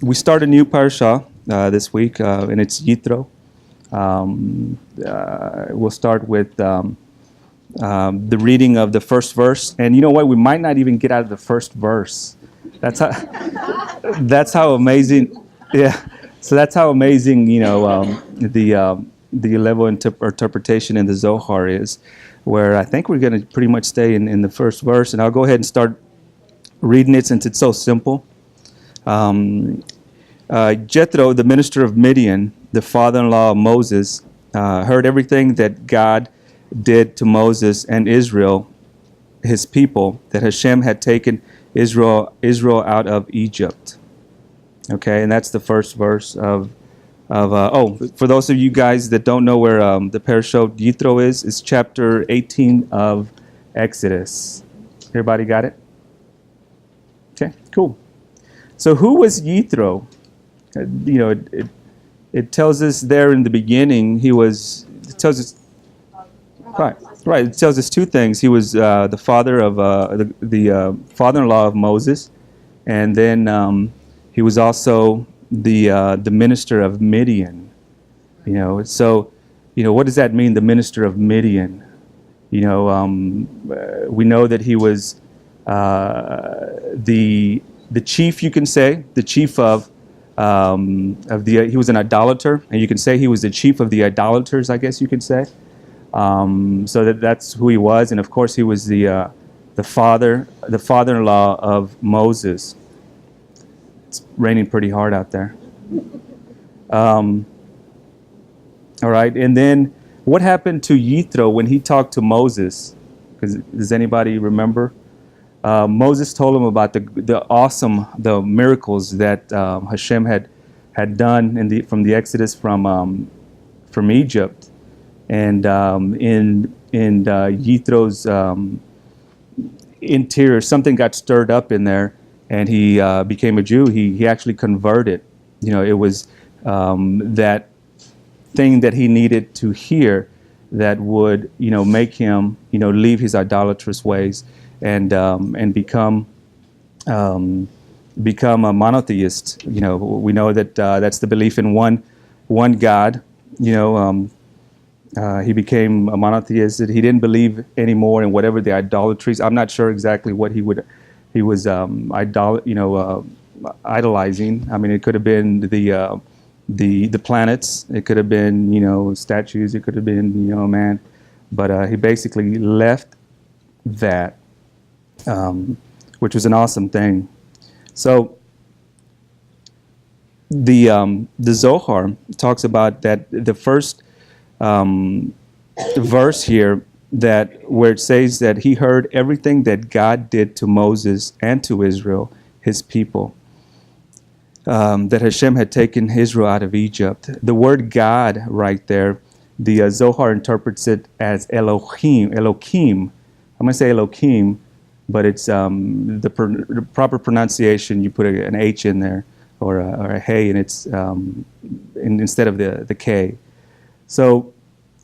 We start a new parasha this week, and it's Yitro. We'll start with the reading of the first verse, and you know what? We might not even get out of the first verse. That's how. That's how amazing. Yeah. So that's how amazing the level of interpretation in the Zohar is, where I think we're going to pretty much stay in the first verse, and I'll go ahead and start reading it since it's so simple. Jethro, the minister of Midian, the father-in-law of Moses, heard everything that God did to Moses and Israel, his people, that Hashem had taken Israel out of Egypt. Okay, and that's the first verse of for those of you guys that don't know where the parasha Yitro is, it's chapter 18 of Exodus. Everybody got it? Okay, cool. So who was Yitro? It tells us there in the beginning it tells us right. It tells us two things. He was the father of the father-in-law of Moses, and then he was also the minister of Midian. So what does that mean? The minister of Midian. We know that he was the chief, you can say, the chief of he was an idolater, and you can say he was the chief of the idolaters, I guess you could say. So that's who he was, and of course he was the father-in-law of Moses. It's raining pretty hard out there. All right, and then what happened to Yitro when he talked to Moses? Does anybody remember? Moses told him about the miracles that Hashem had done from the Exodus from Egypt, and in Yithro's interior, something got stirred up in there, and he became a Jew. He actually converted. It was that thing that he needed to hear that would make him leave his idolatrous ways and become a monotheist. We know that that's the belief in one God. He became a monotheist. He didn't believe anymore in whatever the idolatries. I'm not sure exactly what he was idolizing. I mean, it could have been the planets. It could have been statues. It could have been man. But he basically left that. Which was an awesome thing. So the Zohar talks about that the first verse here where it says that he heard everything that God did to Moses and to Israel, his people, that Hashem had taken Israel out of Egypt. The word God right there, the Zohar interprets it as Elohim. I'm going to say Elohim, but it's the proper pronunciation. You put an H in there or a hey, and it's instead of the K. So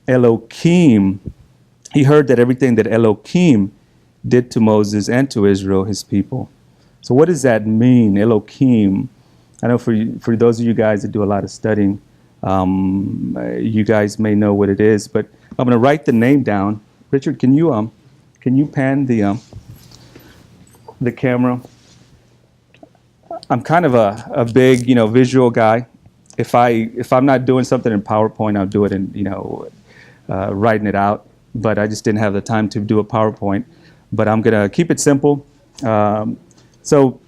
Elohim, he heard that everything that Elohim did to Moses and to Israel, his people. So what does that mean, Elohim? I know for those of you guys that do a lot of studying, you guys may know what it is, but I'm going to write the name down. Richard, can you pan the camera? I'm kind of a big, visual guy. If I'm not doing something in PowerPoint, I'll do it in, writing it out. But I just didn't have the time to do a PowerPoint. But I'm gonna keep it simple. So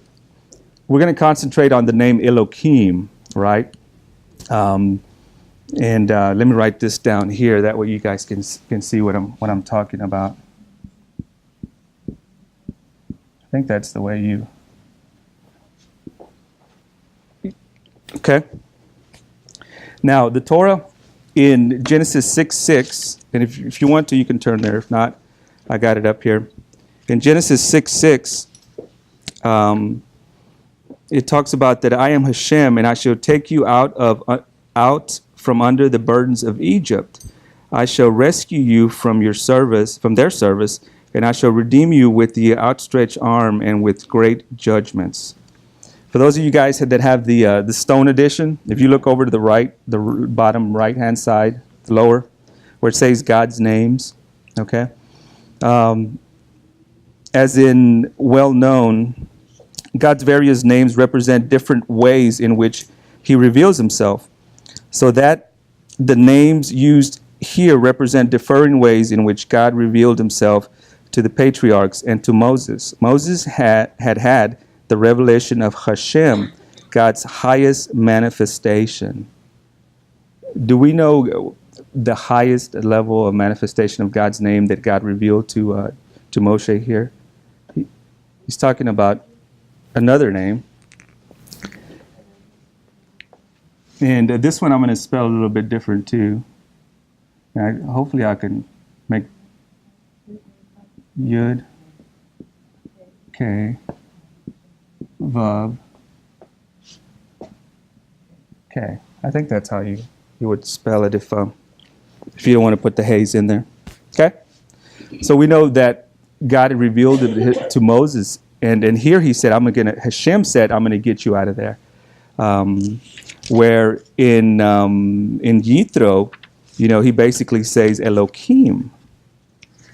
we're gonna concentrate on the name Elohim, right? And let me write this down here. That way you guys can see what I'm talking about. I think that's the way you. Okay. Now the Torah in Genesis 6:6, and if you want to, you can turn there. If not, I got it up here. In Genesis 6:6, it talks about that I am Hashem, and I shall take you out from under the burdens of Egypt. I shall rescue you from their service, and I shall redeem you with the outstretched arm and with great judgments. For those of you guys that have the Stone edition, if you look over to the right, the bottom right-hand side, lower, where it says God's names, okay? As in well-known, God's various names represent different ways in which he reveals himself. So that the names used here represent differing ways in which God revealed himself to the patriarchs and to Moses. Moses had the revelation of Hashem, God's highest manifestation. Do we know the highest level of manifestation of God's name that God revealed to Moshe here? He's talking about another name. And this one I'm going to spell a little bit different too. Hopefully I can make Yud, K, Vav, K. I think that's how you would spell it if you don't want to put the Hayes in there. Okay? So we know that God had revealed it to Moses, and here he said, Hashem said, I'm going to get you out of there. Where in Yitro, he basically says Elohim.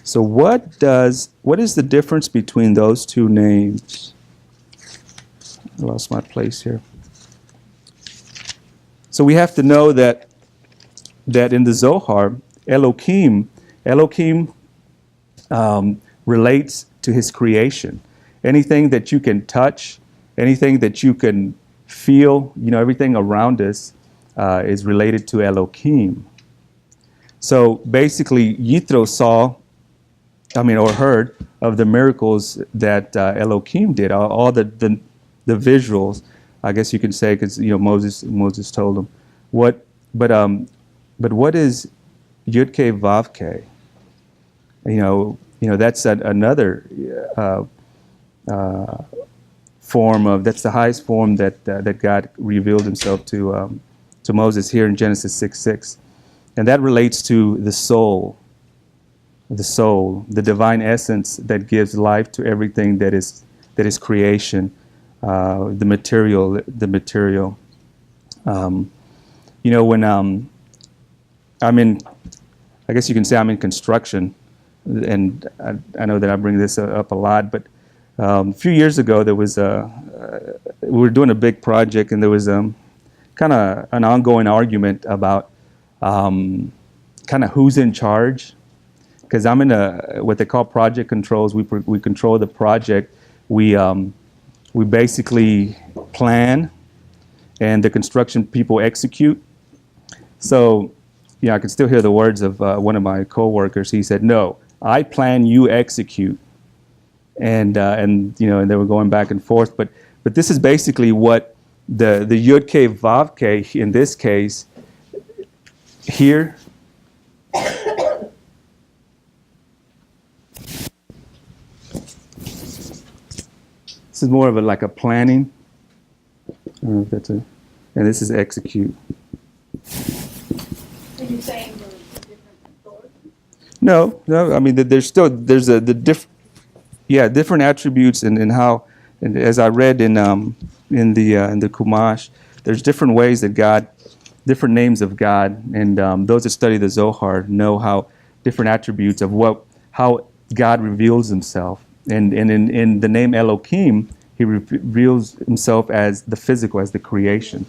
So what is the difference between those two names? I lost my place here. So we have to know that in the Zohar, Elohim relates to his creation. Anything that you can touch, anything that you can feel, everything around us is related to Elohim. So basically, Yitro or heard of the miracles that Elohim did, all the visuals, I guess you can say, because Moses told him. But what is Yud K Vav K? That's another form of, that's the highest form that God revealed himself to Moses here in Genesis 6:6, and that relates to the soul, the divine essence that gives life to everything that is creation, the material. When I guess you can say I'm in construction, and I know that I bring this up a lot, but a few years ago there was we were doing a big project, and there was kind of an ongoing argument about kind of who's in charge. Because I'm in what they call project controls. We control the project. We basically plan, and the construction people execute. So, I can still hear the words of one of my coworkers. He said, "No, I plan, you execute," and they were going back and forth. But this is basically what the Yud K Vav K in this case here. This is more of like a planning. I don't know if that's and this is execute. Are you saying there's different authorities? No. There's different attributes in how, and as I read in the Chumash, there's different ways that God, different names of God, and those that study the Zohar know how different attributes of how God reveals himself. And in the name Elohim, he reveals himself as the physical, as the creation,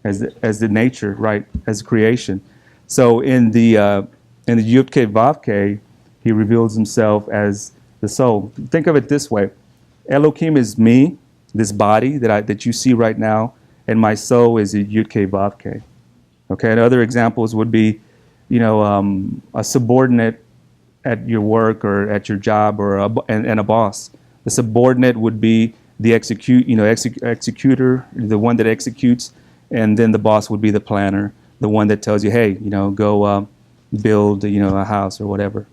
as the nature, right, as creation. So in the Yud K Vav K, he reveals himself as the soul. Think of it this way: Elohim is me, this body that you see right now, and my soul is a Yud K Vav K. Okay, and other examples would be, a subordinate at your work or at your job, or and a boss. The subordinate would be the executor, the one that executes, and then the boss would be the planner, the one that tells you, hey, go build, a house or whatever.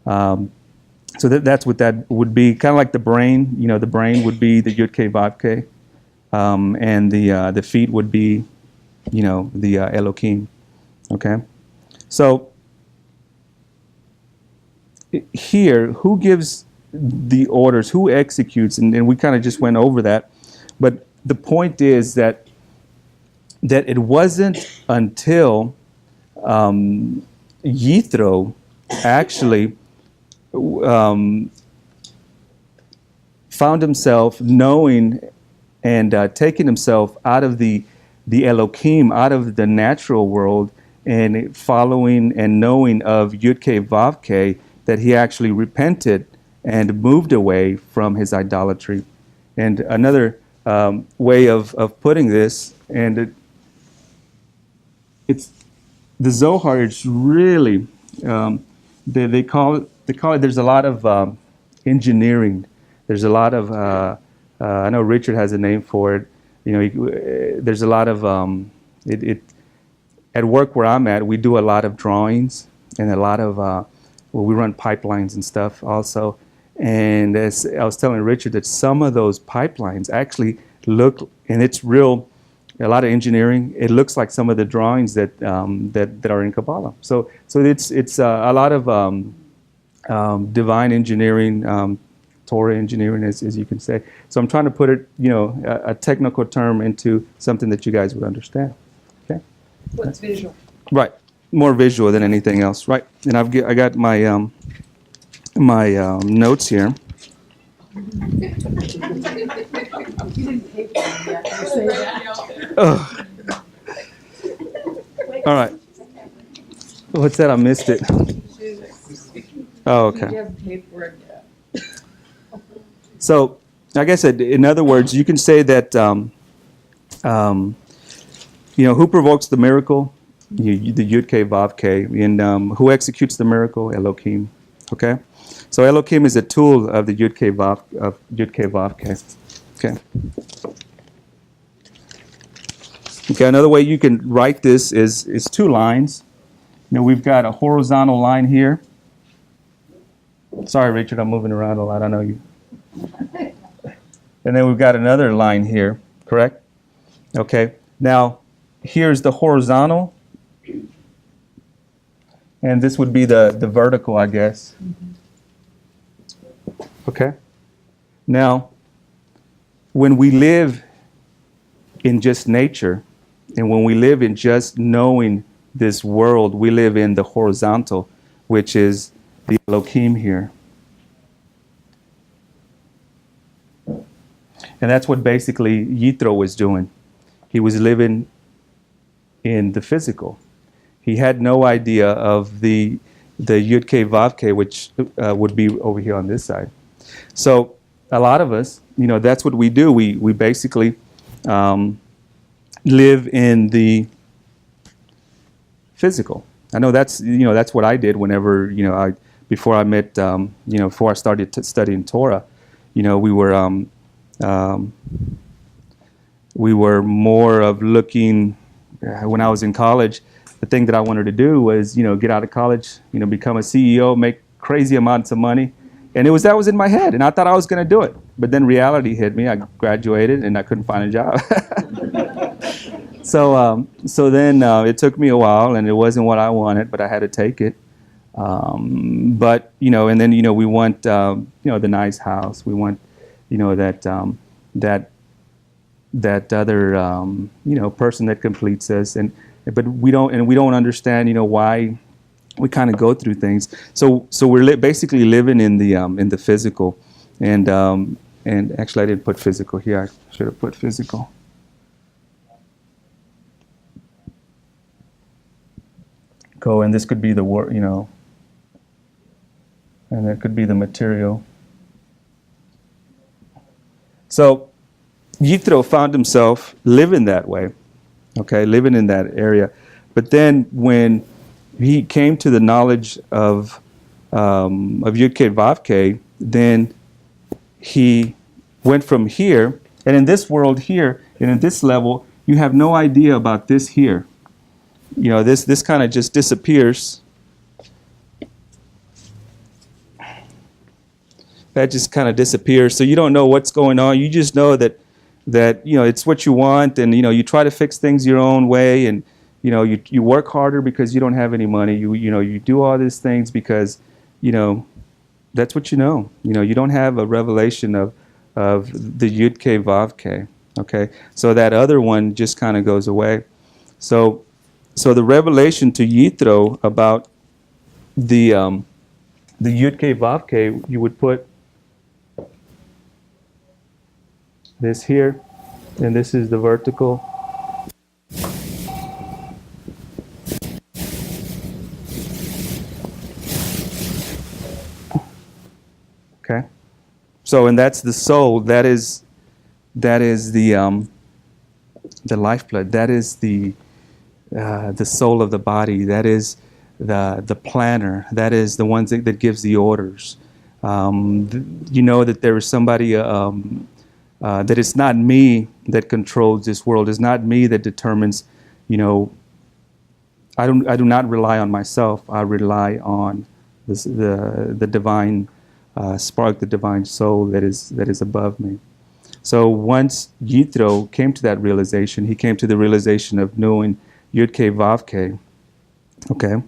So that's what that would be. Kind of like the brain. The brain would be the Yud K Vav K, and the feet would be, the Elohim. Okay, so. Here, who gives the orders, who executes, and we kind of just went over that, but the point is that it wasn't until Yitro actually found himself knowing and taking himself out of the Elohim, out of the natural world, and following and knowing of Yud-K Vav-K, that he actually repented and moved away from his idolatry. And another way of putting this, and it's the Zohar. It's really they call it. There's a lot of engineering. There's a lot of I know Richard has a name for it. There's a lot of at work where I'm at, we do a lot of drawings and a lot of we run pipelines and stuff also. And as I was telling Richard, that some of those pipelines actually look, and it's real, a lot of engineering. It looks like some of the drawings that are in Kabbalah. So it's a lot of divine engineering, Torah engineering, as you can say. So I'm trying to put it, a technical term into something that you guys would understand. Okay. What's visual? Right. More visual than anything else. Right. And I got my my notes here. You didn't pay for them yet. You say that. Ugh. All right. What's that? I missed it. Oh, okay. You haven't paid for it yet. So, like I said, in other words, you can say that, who provokes the miracle? The Yud-K, Vav-K. And who executes the miracle? Elohim. Okay? So Elohim is a tool of the Yud-K, Vav-K. Okay. Okay, another way you can write this is two lines. We've got a horizontal line here. Sorry, Richard, I'm moving around a lot. I know you. And then we've got another line here, correct? Okay. Now, here's the horizontal. And this would be the vertical, I guess. Okay? Now, when we live in just nature, and when we live in just knowing this world, we live in the horizontal, which is the Elohim here. And that's what basically Yitro was doing. He was living in the physical. He had no idea of the Yud-K Vav-K, which would be over here on this side. So a lot of us, that's what we do. We basically live in the physical. I know that's what I did whenever before I met before I started studying Torah. We were more of looking when I was in college. The thing that I wanted to do was get out of college, become a CEO, make crazy amounts of money. And that was in my head, and I thought I was going to do it. But then reality hit me. I graduated, and I couldn't find a job. So then it took me a while, and it wasn't what I wanted, but I had to take it. But and then we want the nice house. We want that other person that completes us, but we don't understand why we kind of go through things. So we're basically living in the physical, and actually I didn't put physical here. I should have put physical. And this could be the word, and that could be the material. So Yitro found himself living that way, living in that area. But then when he came to the knowledge of Yud-K Vav-K, then he went from here, and in this world here, and in this level, you have no idea about this here. This kind of just disappears. That just kind of disappears. So you don't know what's going on. You just know that it's what you want, and you try to fix things your own way, and you work harder because you don't have any money. You do all these things because that's what you know. You don't have a revelation of the Yud-K Vav-K. Okay, so that other one just kind of goes away. So the revelation to Yitro about the Yud K Vav K, you would put this here, and this is the vertical. Okay, so and that's the soul. That is the lifeblood. That is the soul of the body. That is the planner. That is the one that gives the orders. You know that there is somebody. That it's not me that controls this world. It's not me that determines. You know, I do not rely on myself. I rely on the divine spark, the divine soul that is above me. So once Yitro came to that realization, he came to the realization of knowing Yud K Vav K. Okay.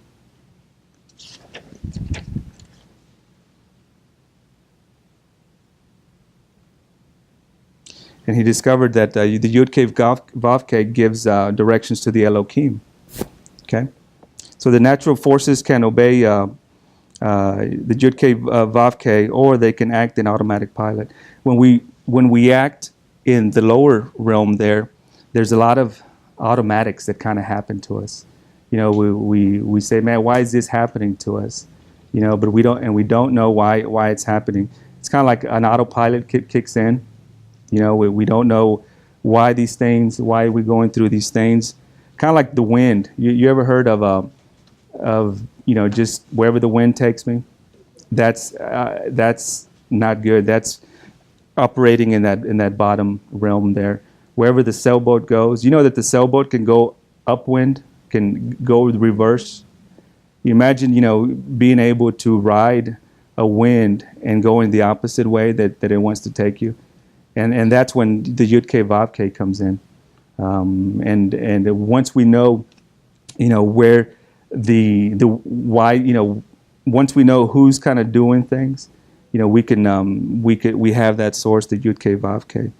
And he discovered that the Yud K Vav K gives directions to the Elohim. Okay. So the natural forces can obey the Yud K Vav K, or they can act in automatic pilot. When we act in the lower realm, there's a lot of automatics that kind of happen to us. You know, we say, man, why is this happening to us? You know, but we don't know why it's happening. It's kind of like an autopilot kicks in. You know, we don't know why are we going through these things. Kind of like the wind. You ever heard of you know, just wherever the wind takes me? That's not good. That's operating in that bottom realm there. Wherever the sailboat goes, you know that the sailboat can go upwind, can go reverse. You imagine, you know, being able to ride a wind and going the opposite way that it wants to take you. And that's when the Yud K Vav K comes in. And once we know, you know, where the why, you know, once we know who's kind of doing things, you know, we have that source, the Yud K Vav K.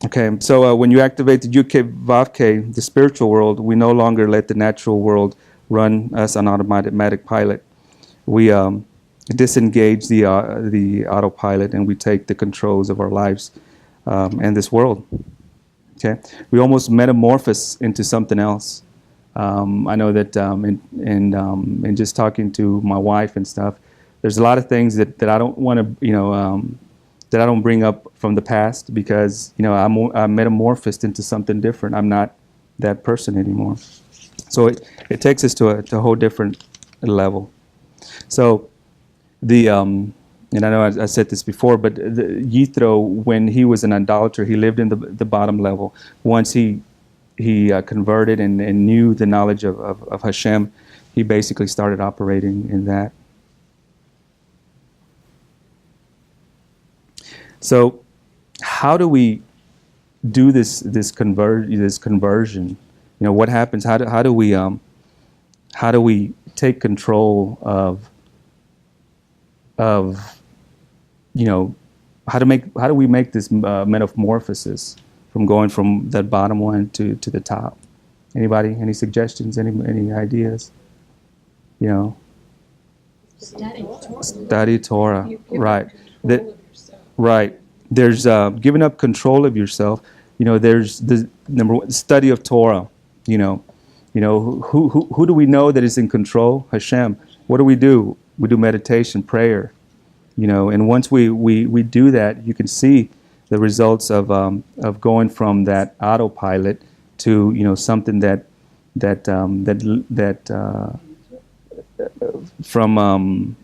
Okay, so when you activate the Yud K Vav K, the spiritual world, we no longer let the natural world run us on automatic pilot. We disengage the autopilot, and we take the controls of our lives and this world. Okay, we almost metamorphose into something else. I know that in just talking to my wife and stuff, there's a lot of things that I don't want to, you know, that I don't bring up from the past, because, you know, I'm metamorphosed into something different. I'm not that person anymore. So it takes us to a whole different level. So and I know I said this before, but Yitro, when he was an idolater, he lived in the bottom level. Once he converted and knew the knowledge of Hashem, he basically started operating in that. So how do we do this conversion? You know, what happens? How do we take control of you know, how do we make this metamorphosis from going from that bottom one to the top? Anybody? Any suggestions? Any ideas? You know, study Torah. Right. Right. There's giving up control of yourself. You know, there's the number one, study of Torah. You know, who do we know that is in control? Hashem. What do? We do meditation, prayer. You know, and once we do that, you can see the results of going from that autopilot to, you know, something from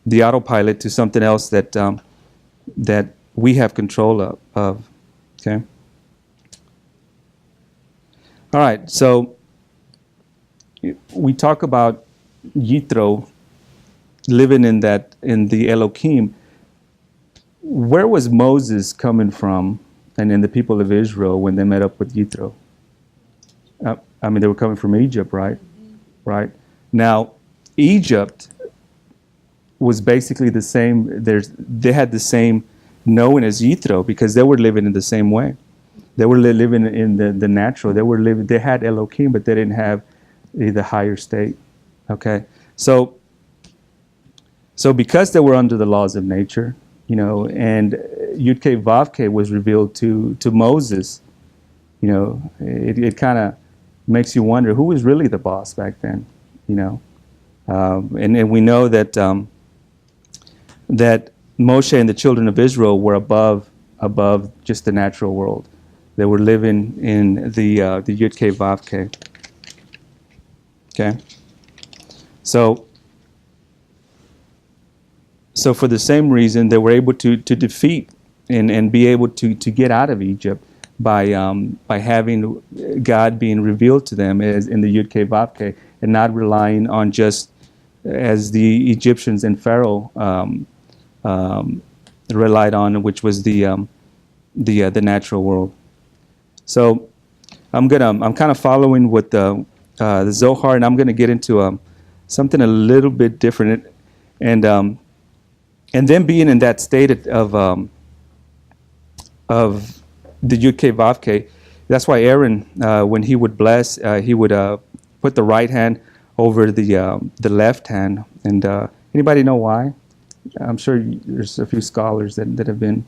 the autopilot to something else that we have control of. Okay. All right. So we talk about Yitro living in the Elohim. Where was Moses coming from, and then the people of Israel, when they met up with Yitro? I mean, they were coming from Egypt, right? Right. Now, Egypt was basically the same. They had the same knowing as Yitro because they were living in the same way. They were living in the natural. They had Elohim, but they didn't have the higher state. Okay, so because they were under the laws of nature, and YHVH was revealed to Moses, it kind of makes you wonder who was really the boss back then, and we know that that Moshe and the children of Israel were above just the natural world. They were living in the YHVH. Okay, so for the same reason, they were able to defeat and be able to get out of Egypt by having God being revealed to them as in the YHVH and not relying on just as the Egyptians and Pharaoh relied on, which was the natural world. So I'm kind of following with the Zohar, and I'm going to get into something a little bit different, and then being in that state of the YHVH. That's why Aaron, when he would bless, he would put the right hand over the left hand. And anybody know why? I'm sure there's a few scholars that have been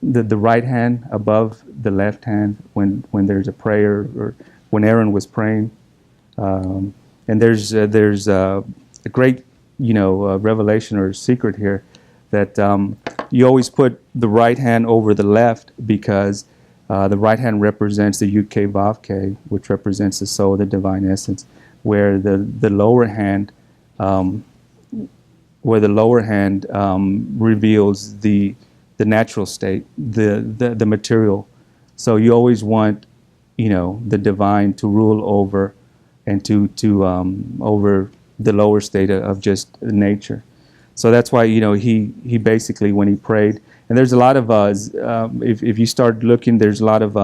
the right hand above the left hand when there's a prayer or when Aaron was praying. And there's a great revelation or secret here that you always put the right hand over the left because the right hand represents the YHVH, which represents the soul, the divine essence, where the lower hand reveals the natural state, the material. So you always want the divine to rule over and to over the lower state of just nature. So that's why he basically, when he prayed, and there's a lot of if you start looking, there's a lot of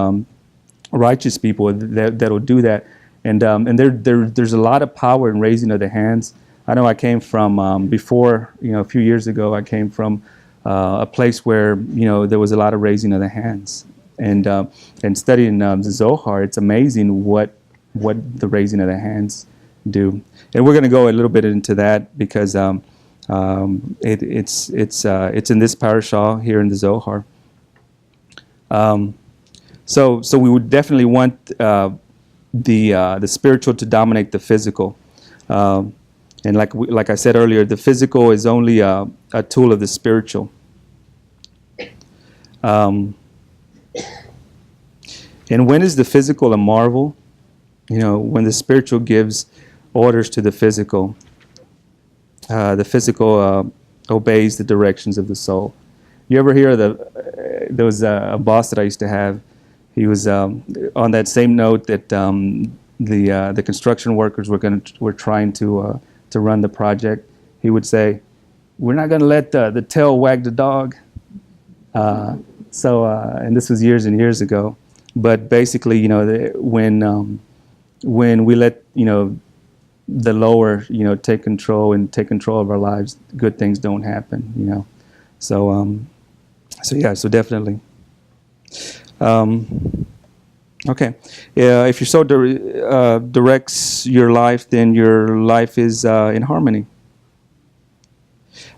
righteous people that'll do that, and there's a lot of power in raising of the hands. I know I came from before a few years ago. I came from a place where there was a lot of raising of the hands, and studying the Zohar. It's amazing what the raising of the hands do, and we're going to go a little bit into that because it's in this parashah here in the Zohar. So we would definitely want the spiritual to dominate the physical, and like I said earlier, the physical is only a tool of the spiritual. And when is the physical a marvel? When the spiritual gives orders to the physical obeys the directions of the soul. You ever hear there was a boss that I used to have. He was on that same note that the construction workers were trying to run the project. He would say, "We're not going to let the tail wag the dog." And this was years and years ago. But basically, when we let the lower take control of our lives, good things don't happen. So definitely. Okay, if your soul directs your life, then your life is in harmony.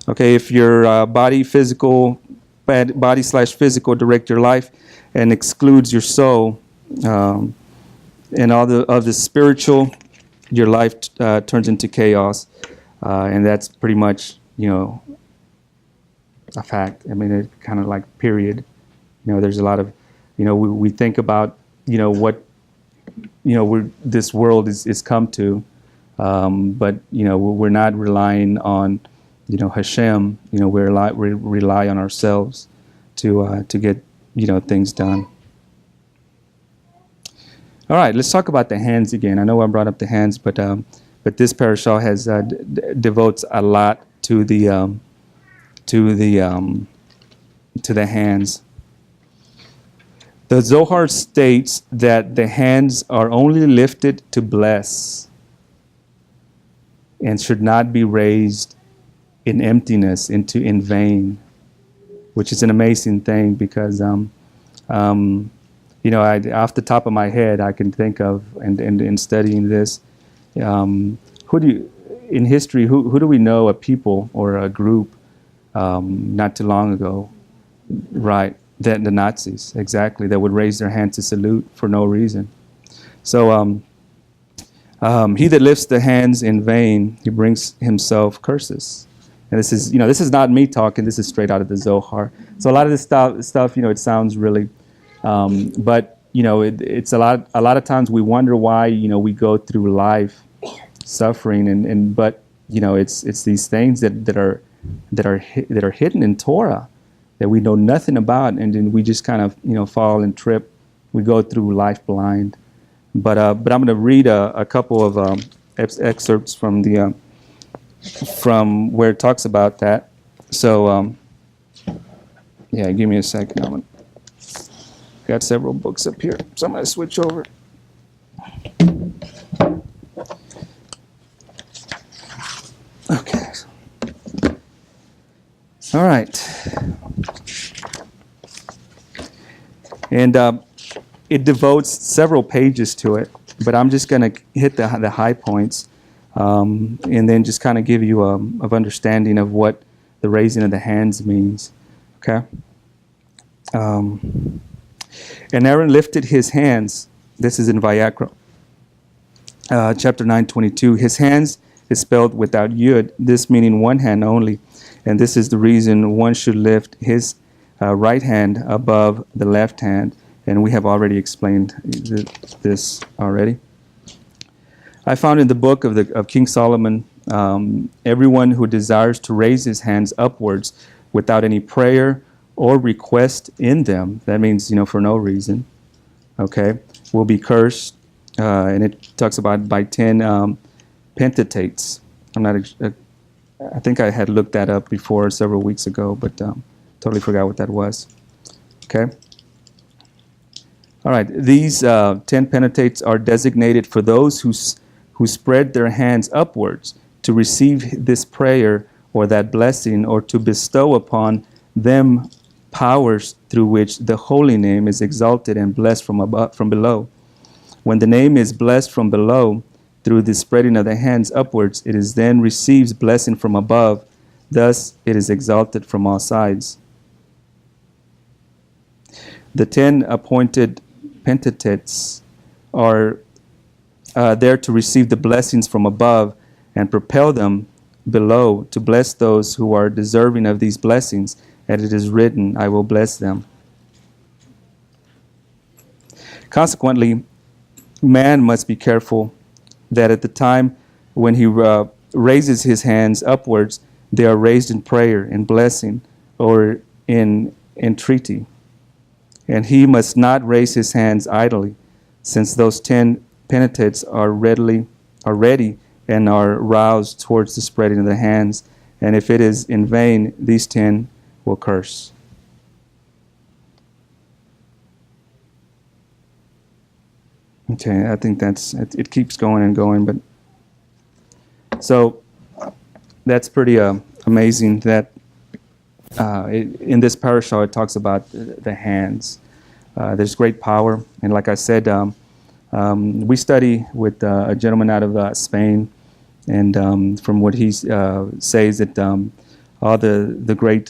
Okay, if your body/physical direct your life and excludes your soul and all of the spiritual, your life turns into chaos, and that's pretty much a fact. I mean, it kind of like period. There's a lot of we think about what this world is come to, but we're not relying on Hashem. We rely on ourselves to get things done. All right, let's talk about the hands again. I know I brought up the hands, but this parashah has devotes a lot to the hands. The Zohar states that the hands are only lifted to bless and should not be raised in emptiness, in vain, which is an amazing thing because, off the top of my head, I can think of, and in studying this, in history, who do we know, a people or a group, not too long ago, right, that the Nazis, exactly, that would raise their hand to salute for no reason. So, he that lifts the hands in vain, he brings himself curses. And this is not me talking. This is straight out of the Zohar. So a lot of this stuff, it sounds really, but it's a lot of times we wonder why, we go through life suffering, but it's these things that are hidden in Torah that we know nothing about, and then we just kind of fall and trip. We go through life blind. But I'm going to read a couple of excerpts from where it talks about that. So yeah, give me a second. I'm got several books up here, so I'm going to switch over. Okay. All right. And it devotes several pages to it, but I'm just going to hit the high points, and then just kind of give you of understanding of what the raising of the hands means. Okay. And Aaron lifted his hands. This is in Vayakra, chapter 9:22. His hands is spelled without yud, this meaning one hand only, and this is the reason one should lift his right hand above the left hand. And we have already explained this already. I found in the book of King Solomon, everyone who desires to raise his hands upwards without any prayer or request in them, that means, for no reason, okay, will be cursed. And it talks about by 10 pentatates. I think I had looked that up before several weeks ago, but totally forgot what that was. Okay. All right. These 10 pentatates are designated for those who spread their hands upwards to receive this prayer or that blessing, or to bestow upon them powers through which the holy name is exalted and blessed from below. When the name is blessed from below through the spreading of the hands upwards, it is then receives blessing from above. Thus, it is exalted from all sides. The 10 appointed pentatates are there to receive the blessings from above and propel them below to bless those who are deserving of these blessings. And it is written, I will bless them. Consequently, man must be careful that at the time when he raises his hands upwards, they are raised in prayer, in blessing, or in entreaty. And he must not raise his hands idly, since those 10 pentatates are ready and are roused towards the spreading of the hands. And if it is in vain, these 10 will curse. Okay, I think it keeps going and going, but so that's pretty amazing that in this parasha it talks about the hands. There's great power, and like I said, we study with a gentleman out of Spain, and from what he says that all the great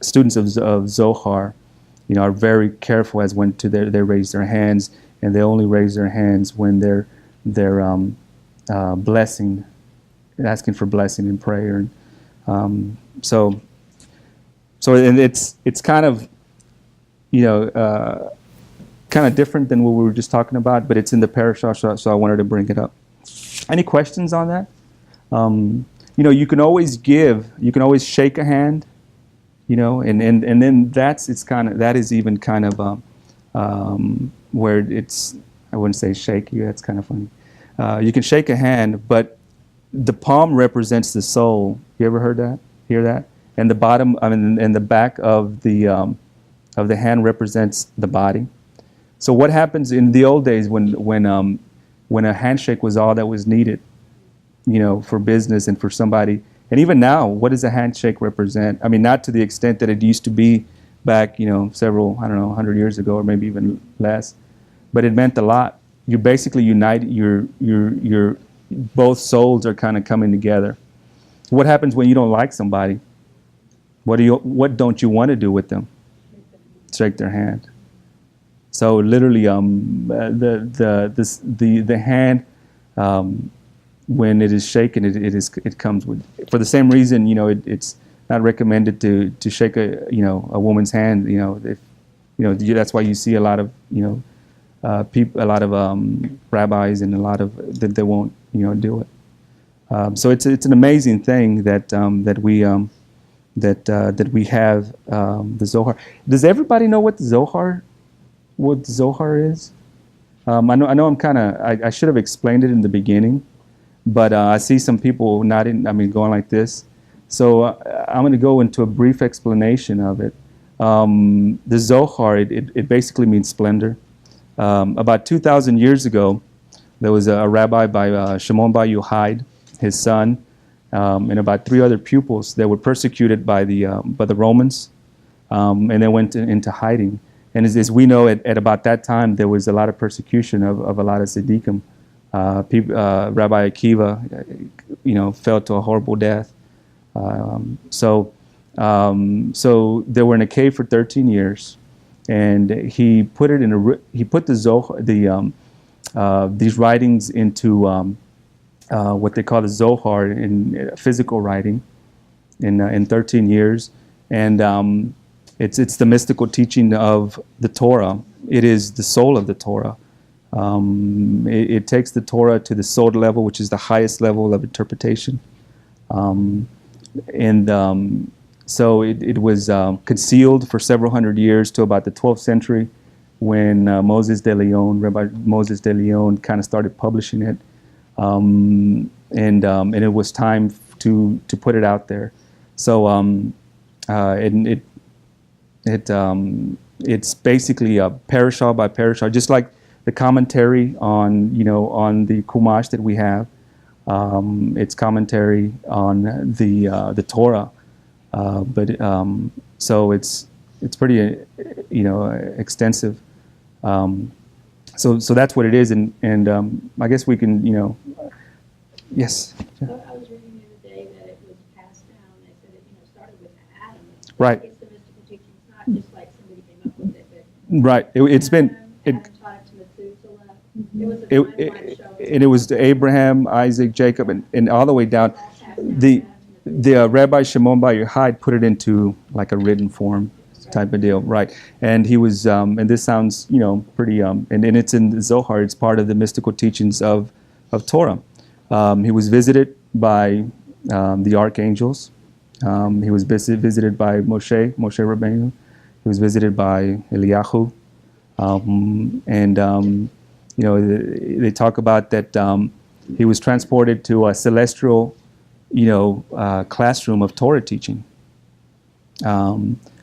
students of Zohar, are very careful as when they raise their hands, and they only raise their hands when they're blessing, asking for blessing in prayer. So and it's kind of kind of different than what we were just talking about, but it's in the parasha, so I wanted to bring it up. Any questions on that? You can always give, you can always shake a hand, and then that is even kind of where it's, I wouldn't say shaky, that's kind of funny. You can shake a hand, but the palm represents the soul. You ever hear that? And the bottom, and the back of the hand represents the body. So what happens in the old days when a handshake was all that was needed? for business and for somebody. And even now, what does a handshake represent? I mean, not to the extent that it used to be back, several, I don't know, 100 years ago, or maybe even less, but it meant a lot. You're basically united. You're both souls are kind of coming together. What happens when you don't like somebody? What don't you want to do with them? Shake their hand. So literally, the hand, when it is shaken, it comes with. For the same reason, it's not recommended to shake a woman's hand. If that's why you see a lot of people, a lot of rabbis, and a lot of that they won't do it. So it's an amazing thing that we have the Zohar. Does everybody know what the Zohar is? I know I should have explained it in the beginning, but I see some people going like this. So I'm going to go into a brief explanation of it. The Zohar, it basically means splendor. About 2,000 years ago, there was a rabbi by Shimon bar Yochai, his son, and about 3 other pupils that were persecuted by the Romans, and they went into hiding. And as we know, at about that time, there was a lot of persecution of a lot of tzaddikim. Rabbi Akiva, fell to a horrible death. So they were in a cave for 13 years, and he put the Zohar, these writings into what they call the Zohar in physical writing in 13 years, and it's the mystical teaching of the Torah. It is the soul of the Torah. It takes the Torah to the soul level, which is the highest level of interpretation. So it was concealed for several hundred years to about the 12th century, when Rabbi Moses de Leon kind of started publishing it. And it was time to put it out there. So it's basically a parashah by parashah, just like the commentary on the Chumash that we have. It's commentary on the Torah, so it's pretty extensive. So that's what it is, and I guess we can yes. I was reading the other day that it was passed down. They said it started with Adam. Right. It's the mystical teaching. It's not just like somebody came up with it. But right. It's been. Adam taught it to Methuselah. It was a timeline show. And it was to Abraham, Isaac, Jacob, and all the way down. The Rabbi Shimon bar Yochai put it into like a written form type of deal, right? And he was, and this sounds, pretty, and it's in the Zohar. It's part of the mystical teachings of Torah. He was visited by the archangels. He was visited by Moshe Rabbeinu. He was visited by Eliyahu, they talk about that he was transported to a celestial, classroom of Torah teaching.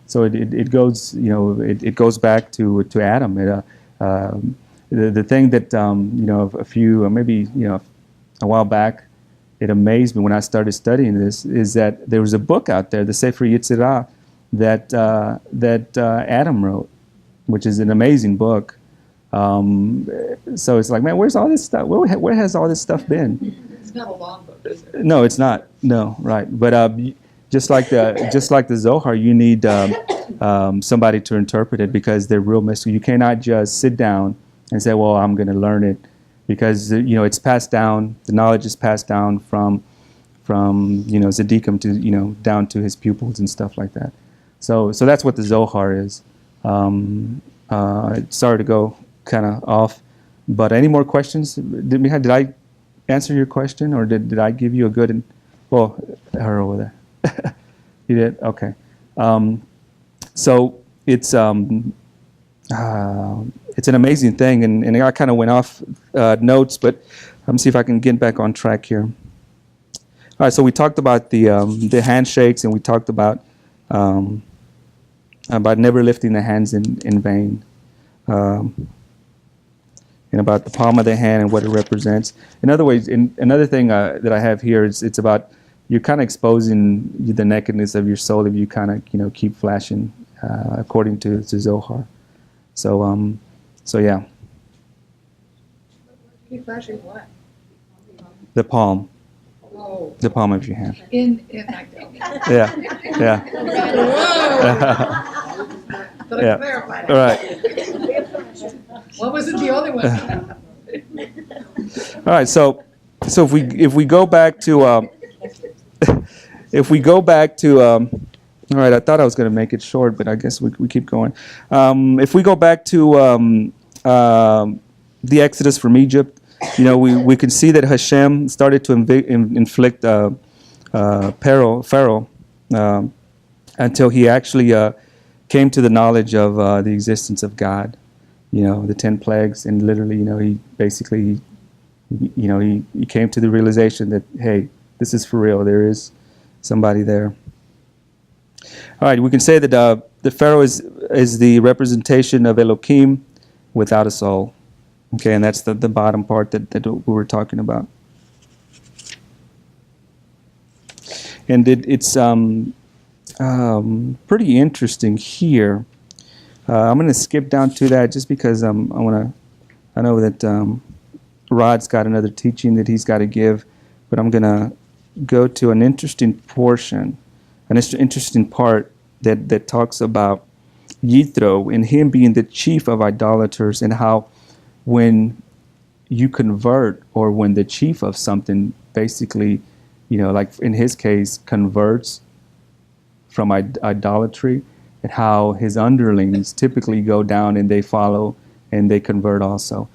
So it goes, it goes back to Adam. The thing that a few maybe a while back, it amazed me when I started studying this, is that there was a book out there, the Sefer Yetzirah, that Adam wrote, which is an amazing book. So it's like, man, where's all this stuff? Where has all this stuff been? It's not a long book, is it? No, it's not. No, right. But just like the Zohar, you need somebody to interpret it, because they're real mystical. You cannot just sit down and say, well, I'm going to learn it, because it's passed down. The knowledge is passed down from Tzaddikim to down to his pupils and stuff like that. So that's what the Zohar is. Sorry to go kind of off, but any more questions? Did I answer your question, or did I give you a good? Her over there. You did? Okay. So it's an amazing thing, and I kind of went off notes, but let me see if I can get back on track here. All right. So we talked about the handshakes, and we talked about never lifting the hands in vain. and about the palm of the hand and what it represents. In other ways, another thing that I have here is it's about you're kind of exposing the nakedness of your soul if you kind of keep flashing according to Zohar. So yeah, Keep flashing what? the palm Oh. of your hand. In like that. Yeah, yeah. But I Yeah. clarified. All right. What was it the other one? All right. So if we go back to all right, I thought I was going to make it short, but I guess we keep going. If we go back to the Exodus from Egypt, we can see that Hashem started to inflict Pharaoh until he actually came to the knowledge of the existence of God. The 10 plagues, and literally, he basically, he came to the realization that, hey, this is for real. There is somebody there. All right, we can say that the Pharaoh is the representation of Elohim without a soul. Okay, and that's the bottom part that we were talking about. And it's pretty interesting here. I'm going to skip down to that just because I know that Rod's got another teaching that he's got to give, but I'm going to go to an interesting portion, an interesting part that talks about Yitro and him being the chief of idolaters, and how when you convert, or when the chief of something basically, like in his case, converts from idolatry, and how his underlings typically go down and they follow and they convert also.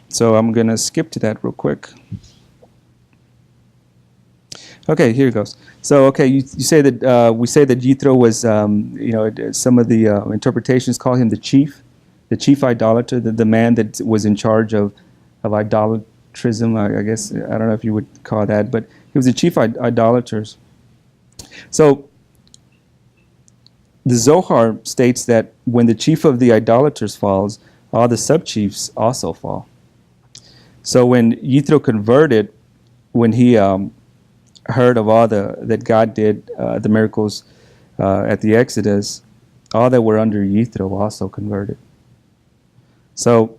So I'm going to skip to that real quick. Okay, here it goes. So, okay, you say that we say that Jethro was, some of the interpretations call him the chief idolater, the man that was in charge of idolatrism. I guess I don't know if you would call that, but he was the chief idolaters. So the Zohar states that when the chief of the idolaters falls, all the sub-chiefs also fall. So when Yitro converted, when he heard of all that God did, the miracles at the Exodus, all that were under Yitro also converted. So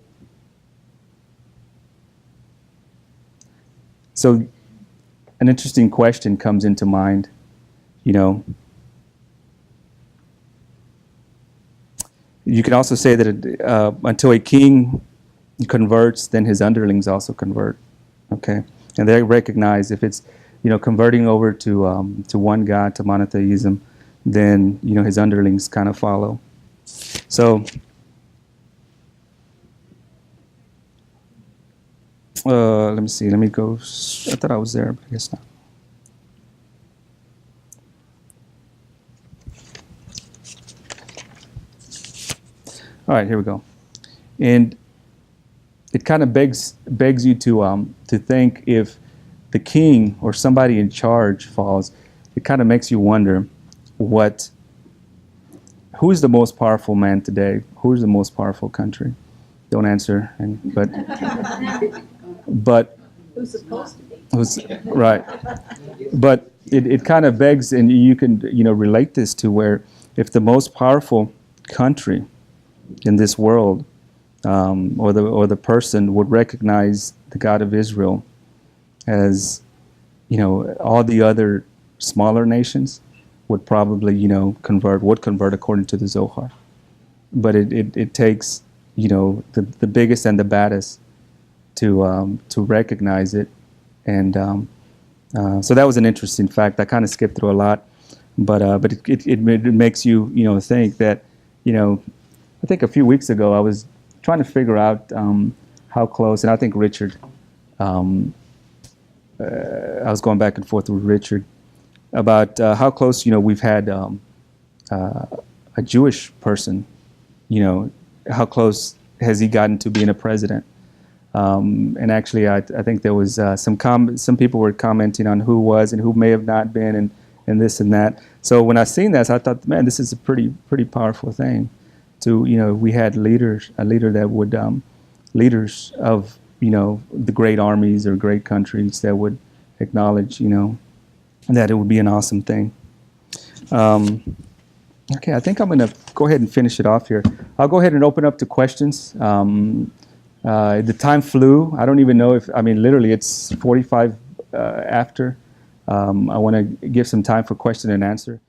an interesting question comes into mind, You can also say that until a king converts, then his underlings also convert. Okay, and they recognize if it's converting over to one God, to monotheism, then his underlings kind of follow. So let me see. Let me go. I thought I was there, but I guess not. All right, here we go. And it kind of begs you to think, if the king or somebody in charge falls, it kind of makes you wonder who's the most powerful man today? Who's the most powerful country? Don't answer, but Who's supposed to be? right. But it kind of begs, and you can relate this to where if the most powerful country in this world, or the person would recognize the God of Israel as, all the other smaller nations would probably, convert according to the Zohar. But it takes, the biggest and the baddest to recognize it. And so that was an interesting fact. I kind of skipped through a lot, but it makes you, think that, I think a few weeks ago I was trying to figure out how close, and I think Richard, I was going back and forth with Richard about how close, we've had a Jewish person, how close has he gotten to being a president? And actually, I think there was some people were commenting on who was and who may have not been, and this and that. So when I seen that, I thought, man, this is a pretty powerful thing. to, we had a leader that would, leaders of, the great armies or great countries that would acknowledge, that it would be an awesome thing. Okay, I think I'm going to go ahead and finish it off here. I'll go ahead and open up to questions. The time flew. I don't even know literally it's 45 after. I want to give some time for question and answer.